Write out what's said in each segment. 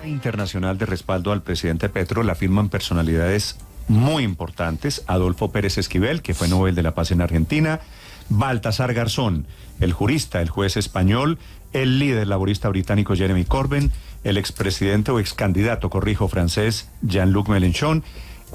Internacional de respaldo al presidente Petro la firman personalidades muy importantes: Adolfo Pérez Esquivel, que fue Nobel de la Paz en Argentina; Baltasar Garzón, el jurista, el juez español; el líder laborista británico Jeremy Corbyn; el expresidente o excandidato, corrijo, francés Jean-Luc Mélenchon;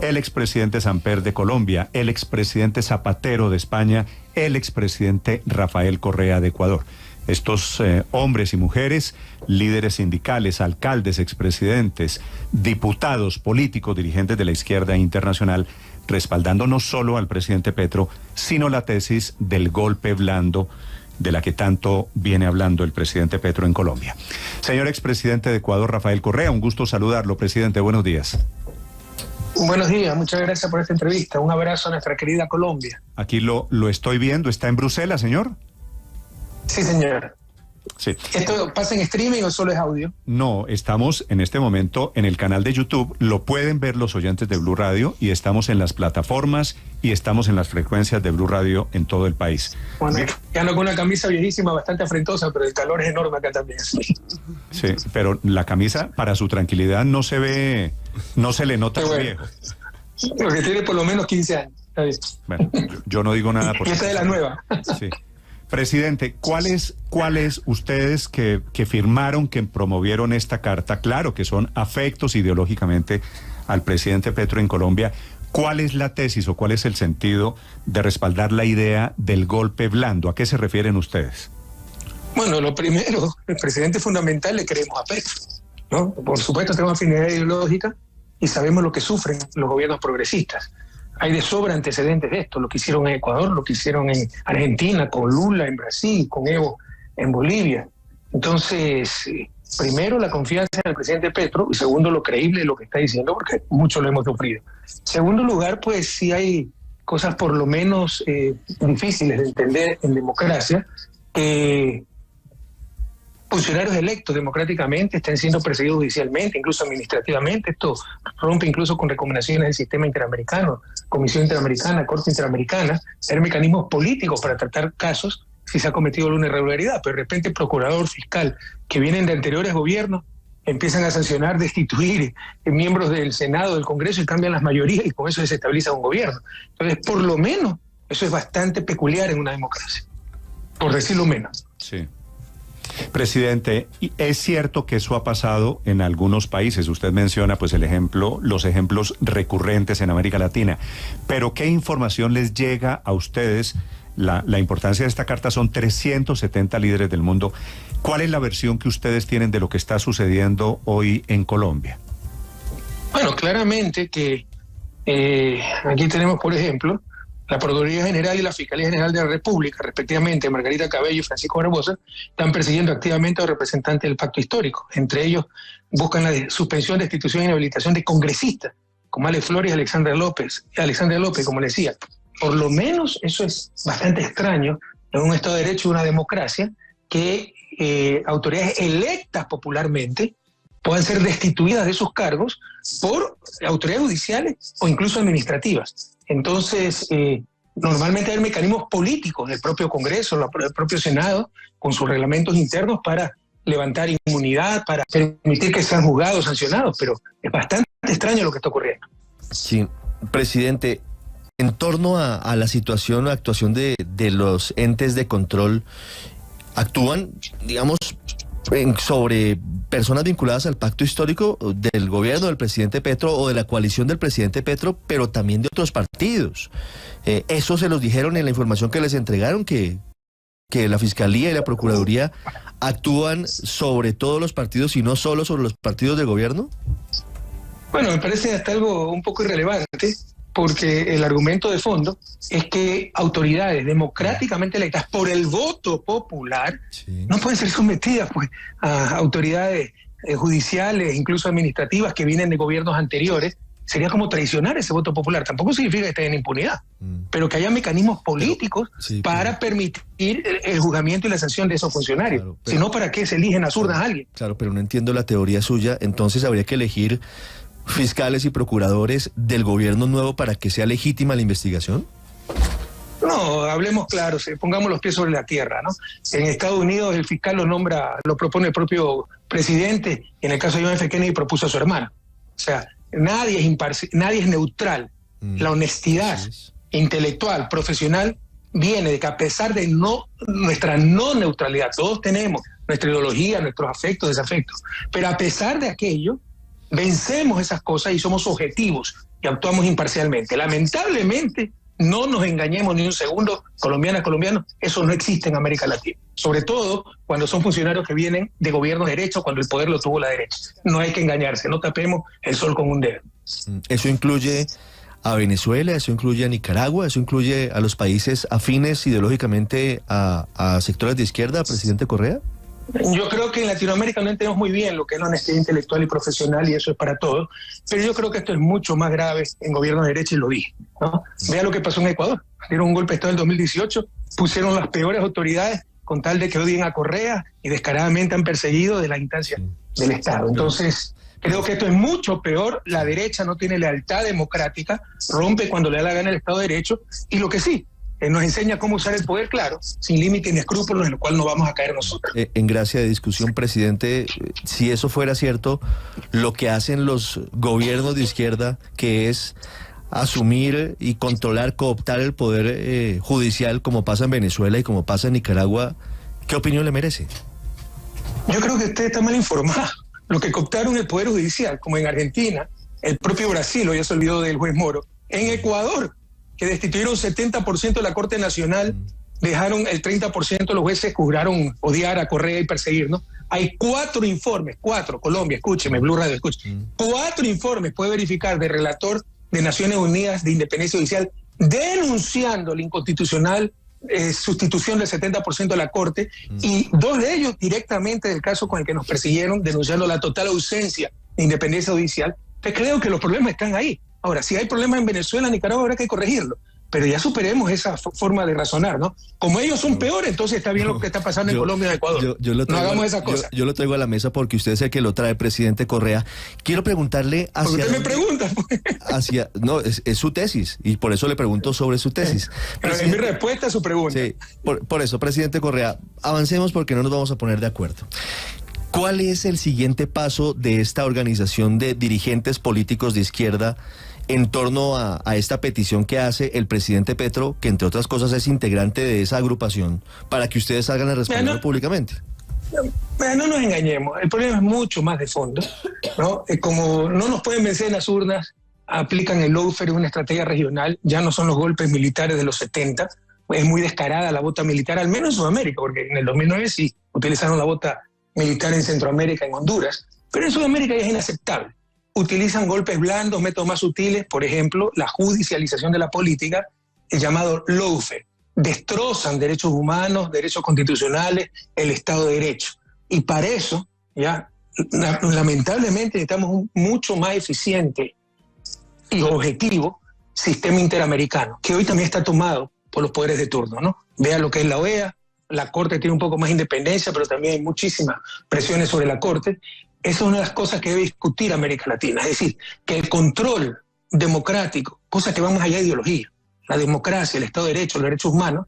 el expresidente Samper de Colombia; el expresidente Zapatero de España; el expresidente Rafael Correa de Ecuador. Estos hombres y mujeres, líderes sindicales, alcaldes, expresidentes, diputados, políticos, dirigentes de la izquierda internacional, respaldando no solo al presidente Petro, sino la tesis del golpe blando de la que tanto viene hablando el presidente Petro en Colombia. Señor expresidente de Ecuador, Rafael Correa, un gusto saludarlo, presidente, buenos días. Buenos días, muchas gracias por esta entrevista. Un abrazo a nuestra querida Colombia. Aquí lo estoy viendo, ¿está en Bruselas, señor? Sí, señor. Sí. ¿Esto pasa en streaming o solo es audio? No, estamos en este momento en el canal de YouTube, lo pueden ver los oyentes de Blue Radio, y estamos en las plataformas y estamos en las frecuencias de Blue Radio en todo el país. Bueno, ya ando con una camisa viejísima, bastante afrentosa, pero el calor es enorme acá también. Sí, pero la camisa, para su tranquilidad, no se ve, no se le nota lo viejo. Porque tiene por lo menos 15 años. Está bien. Bueno, yo no digo nada por esta es de la nueva. Sí. Presidente, ¿cuáles ustedes que firmaron, que promovieron esta carta, claro que son afectos ideológicamente al presidente Petro en Colombia, cuál es la tesis o cuál es el sentido de respaldar la idea del golpe blando? ¿A qué se refieren ustedes? Bueno, lo primero, el presidente fundamental le creemos a Petro, ¿no? Por supuesto tenemos afinidad ideológica y sabemos lo que sufren los gobiernos progresistas. Hay de sobra antecedentes de esto, lo que hicieron en Ecuador, lo que hicieron en Argentina, con Lula en Brasil, con Evo en Bolivia. Entonces, primero, la confianza en el presidente Petro, y segundo, lo creíble de lo que está diciendo, porque mucho lo hemos sufrido. Segundo lugar, pues sí hay cosas por lo menos difíciles de entender en democracia, que funcionarios electos democráticamente estén siendo perseguidos judicialmente, incluso administrativamente. Esto rompe incluso con recomendaciones del sistema interamericano, Comisión Interamericana, Corte Interamericana. Hay mecanismos políticos para tratar casos si se ha cometido alguna irregularidad, pero de repente el procurador fiscal que vienen de anteriores gobiernos empiezan a sancionar, destituir miembros del Senado, del Congreso, y cambian las mayorías, y con eso desestabiliza un gobierno. Entonces, por lo menos, eso es bastante peculiar en una democracia, por decirlo menos. Sí. Presidente, es cierto que eso ha pasado en algunos países. Usted menciona pues los ejemplos recurrentes en América Latina. Pero ¿qué información les llega a ustedes? La importancia de esta carta: son 370 líderes del mundo. ¿Cuál es la versión que ustedes tienen de lo que está sucediendo hoy en Colombia? Bueno, claramente que aquí tenemos, por ejemplo, la Procuraduría General y la Fiscalía General de la República, respectivamente, Margarita Cabello y Francisco Barbosa, están persiguiendo activamente a los representantes del pacto histórico. Entre ellos, buscan la suspensión, destitución e inhabilitación de congresistas, como Alex Flores y Alexandra López, como le decía. Por lo menos eso es bastante extraño en un Estado de Derecho y una democracia, que autoridades electas popularmente puedan ser destituidas de sus cargos por autoridades judiciales o incluso administrativas. Entonces, normalmente hay mecanismos políticos del propio Congreso, del propio Senado, con sus reglamentos internos para levantar inmunidad, para permitir que sean juzgados, sancionados, pero es bastante extraño lo que está ocurriendo. Sí, presidente, en torno a la situación o actuación de los entes de control, ¿actúan, digamos, sobre personas vinculadas al pacto histórico del gobierno del presidente Petro o de la coalición del presidente Petro, pero también de otros partidos? ¿Eso se los dijeron en la información que les entregaron, que la Fiscalía y la Procuraduría actúan sobre todos los partidos y no solo sobre los partidos de gobierno? Bueno, me parece hasta algo un poco irrelevante, porque el argumento de fondo es que autoridades democráticamente electas por el voto popular no pueden ser sometidas pues a autoridades judiciales, incluso administrativas, que vienen de gobiernos anteriores. Sería como traicionar ese voto popular. Tampoco significa que estén en impunidad, pero que haya mecanismos políticos para permitir el juzgamiento y la sanción de esos funcionarios. Claro, si no, ¿para qué se eligen a zurdas a alguien? Claro, pero no entiendo la teoría suya. Entonces habría que elegir fiscales y procuradores del gobierno nuevo para que sea legítima la investigación. No, hablemos claro, pongamos los pies sobre la tierra, ¿no? En Estados Unidos el fiscal lo propone el propio presidente, y en el caso de John F. Kennedy propuso a su hermano. O sea, nadie es neutral. La honestidad intelectual, profesional, viene de que a pesar de nuestra no neutralidad, todos tenemos nuestra ideología, nuestros afectos, desafectos, pero a pesar de aquello, vencemos esas cosas y somos objetivos y actuamos imparcialmente. Lamentablemente, no nos engañemos ni un segundo, colombianas, colombianos, eso no existe en América Latina. Sobre todo cuando son funcionarios que vienen de gobierno derecho, cuando el poder lo tuvo la derecha. No hay que engañarse, no tapemos el sol con un dedo. Eso incluye a Venezuela, eso incluye a Nicaragua, eso incluye a los países afines ideológicamente a sectores de izquierda, presidente Correa. Yo creo que en Latinoamérica no entendemos muy bien lo que es la honestidad intelectual y profesional, y eso es para todos, pero yo creo que esto es mucho más grave en gobierno de derecha, y lo dije, ¿no? Vea lo que pasó en Ecuador. Dieron un golpe de Estado en el 2018, pusieron las peores autoridades con tal de que odien a Correa y descaradamente han perseguido de la instancia del Estado. Entonces, creo que esto es mucho peor. La derecha no tiene lealtad democrática, rompe cuando le da la gana el Estado de Derecho, y lo que sí, nos enseña cómo usar el poder, claro, sin límite ni escrúpulos, en lo cual no vamos a caer nosotros. En gracia de discusión, presidente, si eso fuera cierto, lo que hacen los gobiernos de izquierda, que es asumir y controlar, cooptar el poder judicial, como pasa en Venezuela y como pasa en Nicaragua, ¿qué opinión le merece? Yo creo que usted está mal informado. Lo que cooptaron el poder judicial, como en Argentina, el propio Brasil, hoy ya se olvidó del juez Moro, en Ecuador, que destituyeron 70% de la Corte Nacional, dejaron el 30% los jueces juraron odiar a Correa y perseguir, ¿no? Hay 4 informes, Colombia, escúcheme, Blue Radio, escúcheme, 4 informes puede verificar de relator de Naciones Unidas de Independencia Judicial denunciando la inconstitucional sustitución del 70% de la Corte, y 2 de ellos directamente del caso con el que nos persiguieron, denunciando la total ausencia de independencia judicial. Pues creo que los problemas están ahí. Ahora, si hay problemas en Venezuela, Nicaragua, habrá que corregirlo. Pero ya superemos esa forma de razonar, ¿no? Como ellos son peores, entonces está bien lo que está pasando en Colombia y Ecuador. No hagamos esa cosa. Yo lo traigo a la mesa porque usted es el que lo trae, presidente Correa. Quiero preguntarle hacia... Porque usted me pregunta. No, es su tesis, y por eso le pregunto sobre su tesis. Pero es mi respuesta a su pregunta. Sí, por eso, presidente Correa, avancemos porque no nos vamos a poner de acuerdo. ¿Cuál es el siguiente paso de esta organización de dirigentes políticos de izquierda en torno a esta petición que hace el presidente Petro, que entre otras cosas es integrante de esa agrupación, para que ustedes salgan a responder públicamente? No nos engañemos, el problema es mucho más de fondo, ¿no? Como no nos pueden vencer en las urnas, aplican el lawfare, una estrategia regional, ya no son los golpes militares de los 70, es muy descarada la bota militar, al menos en Sudamérica, porque en el 2009 sí utilizaron la bota militar en Centroamérica, en Honduras, pero en Sudamérica ya es inaceptable. Utilizan golpes blandos, métodos más sutiles, por ejemplo, la judicialización de la política, el llamado lawfare. Destrozan derechos humanos, derechos constitucionales, el Estado de Derecho. Y para eso, ya, lamentablemente necesitamos un mucho más eficiente y objetivo sistema interamericano, que hoy también está tomado por los poderes de turno, ¿no? Vea lo que es la OEA, la Corte tiene un poco más de independencia, pero también hay muchísimas presiones sobre la Corte. Esa es una de las cosas que debe discutir América Latina, es decir, que el control democrático, cosa que va más allá de ideología, la democracia, el Estado de Derecho, los derechos humanos,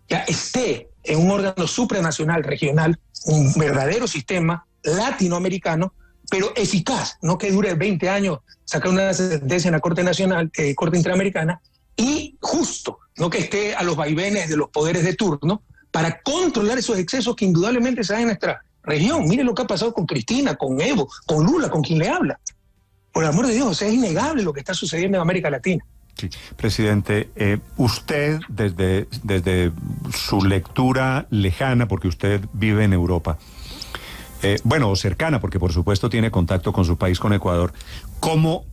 ya esté en un órgano supranacional, regional, un verdadero sistema latinoamericano, pero eficaz, no que dure 20 años sacar una sentencia en la Corte Nacional, Corte Interamericana, y justo, no que esté a los vaivenes de los poderes de turno, para controlar esos excesos que indudablemente se dan en nuestra región. Mire lo que ha pasado con Cristina, con Evo, con Lula, con quien le habla. Por el amor de Dios, o sea, es innegable lo que está sucediendo en América Latina. Sí. Presidente, usted desde su lectura lejana, porque usted vive en Europa, bueno, o cercana, porque por supuesto tiene contacto con su país, con Ecuador, ¿cómo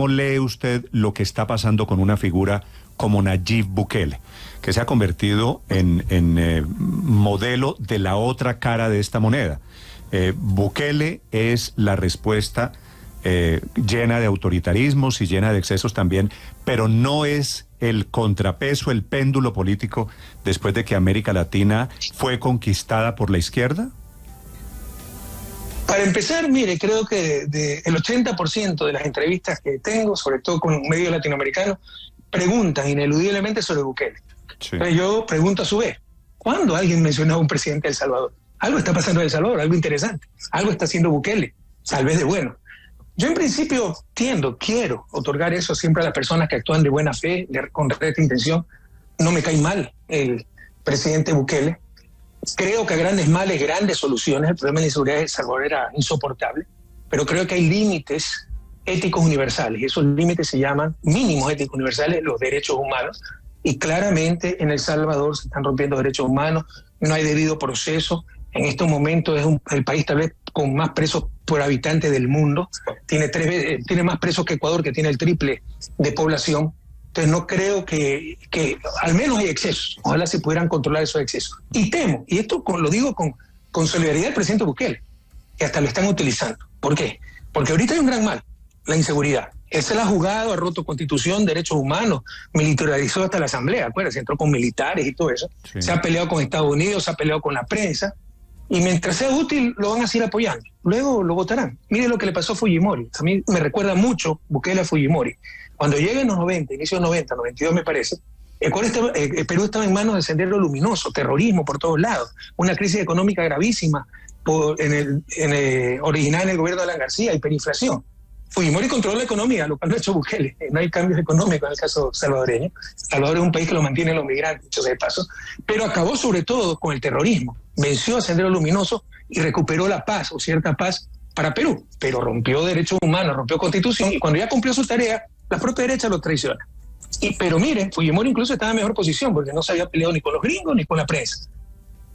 lee usted lo que está pasando con una figura como Nayib Bukele, que se ha convertido en modelo de la otra cara de esta moneda? Bukele es la respuesta llena de autoritarismos y llena de excesos también, pero no es el contrapeso, el péndulo político después de que América Latina fue conquistada por la izquierda. Para empezar, mire, creo que el 80% de las entrevistas que tengo, sobre todo con medios latinoamericanos, preguntan ineludiblemente sobre Bukele. Sí. Entonces yo pregunto a su vez, ¿cuándo alguien mencionó a un presidente de El Salvador? Algo está pasando en El Salvador, algo interesante. Algo está haciendo Bukele, tal vez de bueno. Yo en principio quiero otorgar eso siempre a las personas que actúan de buena fe, con recta intención. No me cae mal el presidente Bukele. Creo que a grandes males, grandes soluciones. El problema de la inseguridad de El Salvador era insoportable, pero creo que hay límites éticos universales. Y esos límites se llaman mínimos éticos universales, los derechos humanos. Y claramente en El Salvador se están rompiendo derechos humanos, no hay debido proceso. En estos momentos es el país tal vez con más presos por habitante del mundo. Tiene más presos que Ecuador, que tiene el triple de población. Entonces no creo que al menos hay excesos. Ojalá se pudieran controlar esos excesos. Y temo, y esto lo digo con solidaridad del presidente Bukele, que hasta lo están utilizando. ¿Por qué? Porque ahorita hay un gran mal, la inseguridad. Él se la ha jugado, ha roto constitución, derechos humanos, militarizó hasta la asamblea, acuérdense, entró con militares y todo eso. Sí. Se ha peleado con Estados Unidos, se ha peleado con la prensa, y mientras sea útil lo van a seguir apoyando. Luego lo votarán. Mire lo que le pasó a Fujimori. A mí me recuerda mucho Bukele a Fujimori. Cuando llega en los 90, inicio de los 90, 92 me parece, Perú estaba en manos del Sendero Luminoso, terrorismo por todos lados, una crisis económica gravísima originada en el gobierno de Alan García, hiperinflación. Fujimori controló la economía, lo cual no ha hecho Bukele. No hay cambios económicos en el caso salvadoreño. Salvador es un país que lo mantienen los migrantes, dicho sea de paso, pero acabó sobre todo con el terrorismo. Venció a Sendero Luminoso y recuperó la paz, o cierta paz, para Perú, pero rompió derechos humanos, rompió constitución, y cuando ya cumplió su tarea, la propia derecha lo traiciona. Pero miren, Fujimori incluso estaba en mejor posición, porque no se había peleado ni con los gringos ni con la prensa.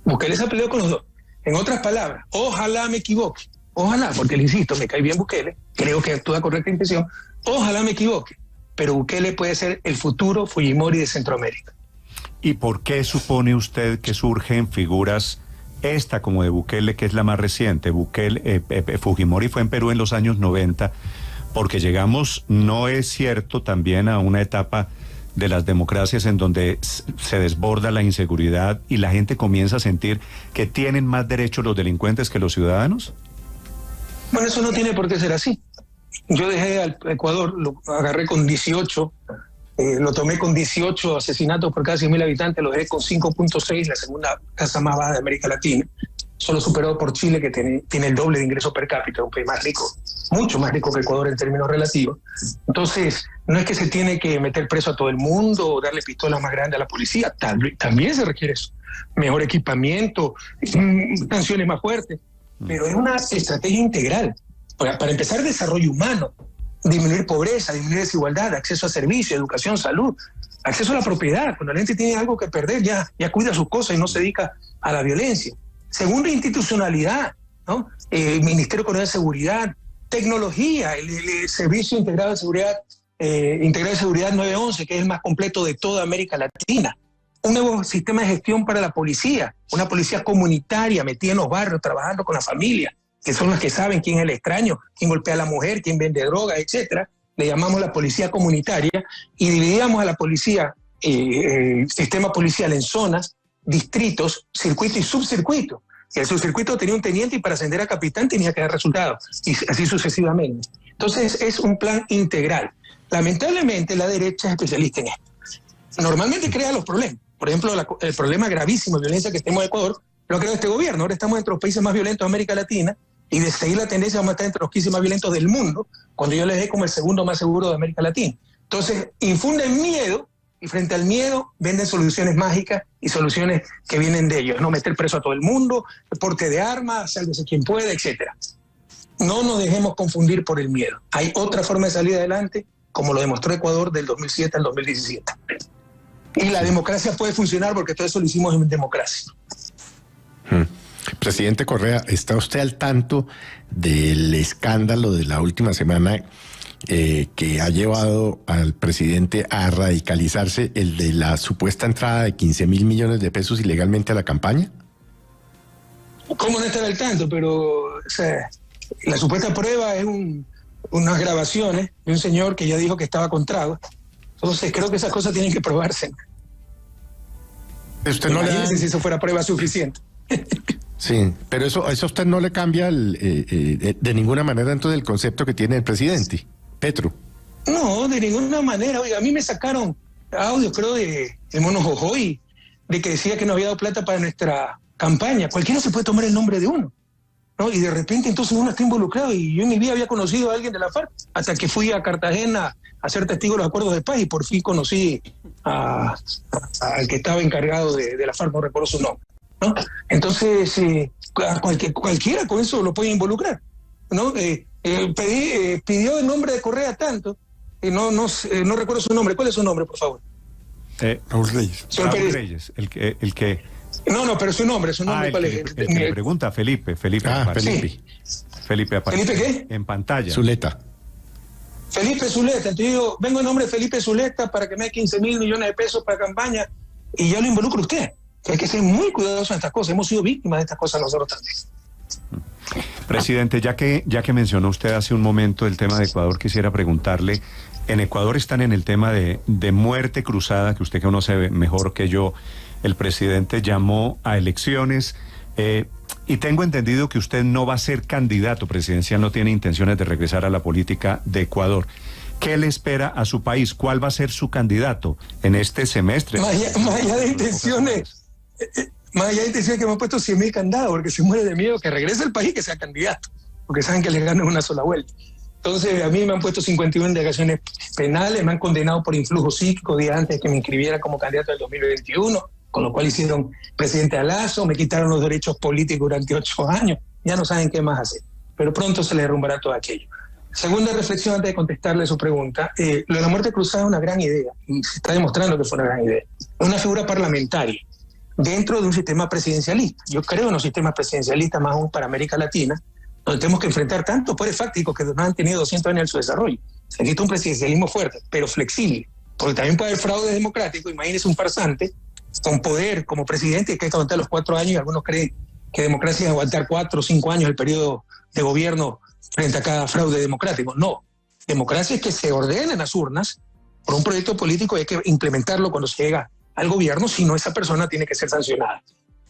Bukele se ha peleado con los dos. En otras palabras, ojalá me equivoque, ojalá, porque le insisto, me cae bien Bukele, creo que actúa correcta intención, ojalá me equivoque, pero Bukele puede ser el futuro Fujimori de Centroamérica. ¿Y por qué supone usted que surgen figuras esta como de Bukele, que es la más reciente? Fujimori fue en Perú en los años 90, porque llegamos, no es cierto, también a una etapa de las democracias en donde se desborda la inseguridad y la gente comienza a sentir que tienen más derechos los delincuentes que los ciudadanos? Bueno, eso no tiene por qué ser así. Yo dejé al Ecuador, lo agarré con 18, lo tomé con 18 asesinatos por cada 100.000 habitantes, lo dejé con 5.6, la segunda tasa más baja de América Latina, solo superado por Chile, que tiene el doble de ingreso per cápita, un país más rico, mucho más rico que Ecuador en términos relativos. Entonces, no es que se tiene que meter preso a todo el mundo o darle pistolas más grandes a la policía, también se requiere eso, mejor equipamiento, sanciones más fuertes, pero es una estrategia integral. Para empezar, desarrollo humano, disminuir pobreza, disminuir desigualdad, acceso a servicios, educación, salud, acceso a la propiedad. Cuando la gente tiene algo que perder, ya cuida sus cosas y no se dedica a la violencia. Segundo, institucionalidad, ¿no? Ministerio de Seguridad, tecnología, el Servicio Integrado de Seguridad 911, que es el más completo de toda América Latina. Un nuevo sistema de gestión para la policía, una policía comunitaria metida en los barrios, trabajando con la familia, que son las que saben quién es el extraño, quién golpea a la mujer, quién vende droga, etcétera. Le llamamos la policía comunitaria y dividíamos a la policía, sistema policial en zonas, distritos, circuito y subcircuito. Y el subcircuito tenía un teniente y para ascender a capitán tenía que dar resultados, y así sucesivamente. Entonces es un plan integral. Lamentablemente la derecha es especialista en esto. Normalmente crea los problemas. Por ejemplo, el problema gravísimo de violencia que tenemos en Ecuador lo creó este gobierno. Ahora estamos entre los países más violentos de América Latina y de seguir la tendencia vamos a estar entre los 15 más violentos del mundo, cuando yo les dejé como el segundo más seguro de América Latina. Entonces, infunden miedo y frente al miedo venden soluciones mágicas y soluciones que vienen de ellos. No meter preso a todo el mundo, porte de armas, sálvese quien pueda, etcétera. No nos dejemos confundir por el miedo. Hay otra forma de salir adelante, como lo demostró Ecuador del 2007 al 2017. Y la democracia puede funcionar porque todo eso lo hicimos en democracia. Presidente Correa, ¿está usted al tanto del escándalo de la última semana que ha llevado al presidente a radicalizarse, el de la supuesta entrada de 15.000 millones de pesos ilegalmente a la campaña? ¿Cómo no estar al tanto? Pero o sea, la supuesta prueba es unas grabaciones de un señor que ya dijo que estaba con trago. Entonces creo que esas cosas tienen que probarse. Usted no Imagínese si eso fuera prueba suficiente. Sí, pero eso a usted no le cambia de ninguna manera entonces el concepto que tiene el presidente Petro. No, de ninguna manera. Oiga, a mí me sacaron audios, creo, de Mono Jojoy, de que decía que no había dado plata para nuestra campaña. Cualquiera se puede tomar el nombre de uno, ¿no? Y de repente entonces uno está involucrado, y yo en mi vida había conocido a alguien de la FARC hasta que fui a Cartagena a ser testigo de los acuerdos de paz, y por fin conocí al que estaba encargado de la FARC, no recuerdo su nombre, ¿no? Entonces, cualquiera con eso lo puede involucrar, ¿no? Pidió el nombre de Correa tanto, no recuerdo su nombre. ¿Cuál es su nombre, por favor? Raúl Reyes. Raúl Reyes, el que... No, pero su nombre ¿cuál es? El que me pregunta, Felipe. Felipe. Felipe aparece. ¿Felipe qué? En pantalla. Zuleta. Felipe Zuleta. Entonces yo vengo en nombre de Felipe Zuleta para que me dé 15.000 millones de pesos para campaña, y ya lo involucro usted. Hay que ser muy cuidadoso en estas cosas. Hemos sido víctimas de estas cosas nosotros también. Presidente, ya que mencionó usted hace un momento el tema de Ecuador, quisiera preguntarle, en Ecuador están en el tema de muerte cruzada, que usted conoce mejor que yo. El presidente llamó a elecciones, y tengo entendido que usted no va a ser candidato presidencial, no tiene intenciones de regresar a la política de Ecuador. ¿Qué le espera a su país? ¿Cuál va a ser su candidato en este semestre? Más allá de intenciones, que me han puesto 100.000 candados, porque se muere de miedo que regrese al país, que sea candidato, porque saben que le ganan una sola vuelta. Entonces, a mí me han puesto 51 indagaciones penales, me han condenado por influjo psíquico días antes de que me inscribiera como candidato del 2021, con lo cual hicieron presidente a Lazo, me quitaron los derechos políticos durante 8 años, ya no saben qué más hacer, pero pronto se les derrumbará todo aquello. Segunda reflexión antes de contestarle su pregunta, lo de la muerte cruzada es una gran idea, y se está demostrando que fue una gran idea. Es una figura parlamentaria dentro de un sistema presidencialista. Yo creo en los sistemas presidencialistas, más aún para América Latina, donde tenemos que enfrentar tantos poderes fácticos que no han tenido 200 años en su desarrollo. Se necesita un presidencialismo fuerte, pero flexible, porque también puede haber fraude democrático. Imagínese un farsante con poder como presidente que hay que aguantar los 4 años, y algunos creen que democracia es aguantar 4 o 5 años el periodo de gobierno frente a cada fraude democrático. No, democracia es que se ordenen las urnas por un proyecto político y hay que implementarlo cuando se llega al gobierno, si no, esa persona tiene que ser sancionada.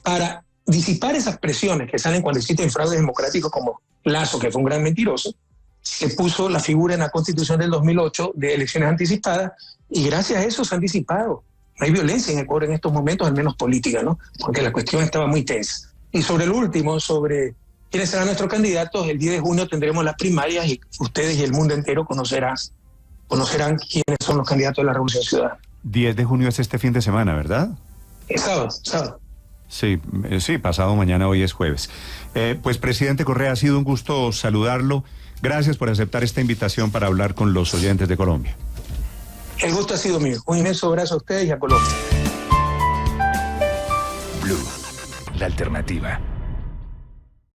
Para disipar esas presiones que salen cuando existen fraudes democráticos como Lazo, que fue un gran mentiroso, se puso la figura en la Constitución del 2008 de elecciones anticipadas, y gracias a eso se han disipado. No hay violencia en Ecuador en estos momentos, al menos política, ¿no? Porque la cuestión estaba muy tensa. Y sobre el último, sobre quiénes serán nuestros candidatos, el 10 de junio tendremos las primarias y ustedes y el mundo entero conocerán quiénes son los candidatos de la Revolución Ciudadana. 10 de junio es este fin de semana, ¿verdad? Es sábado. Sí, pasado mañana, hoy es jueves. Pues, presidente Correa, ha sido un gusto saludarlo. Gracias por aceptar esta invitación para hablar con los oyentes de Colombia. El gusto ha sido mío. Un inmenso abrazo a ustedes y a Colombia. Blue, la alternativa.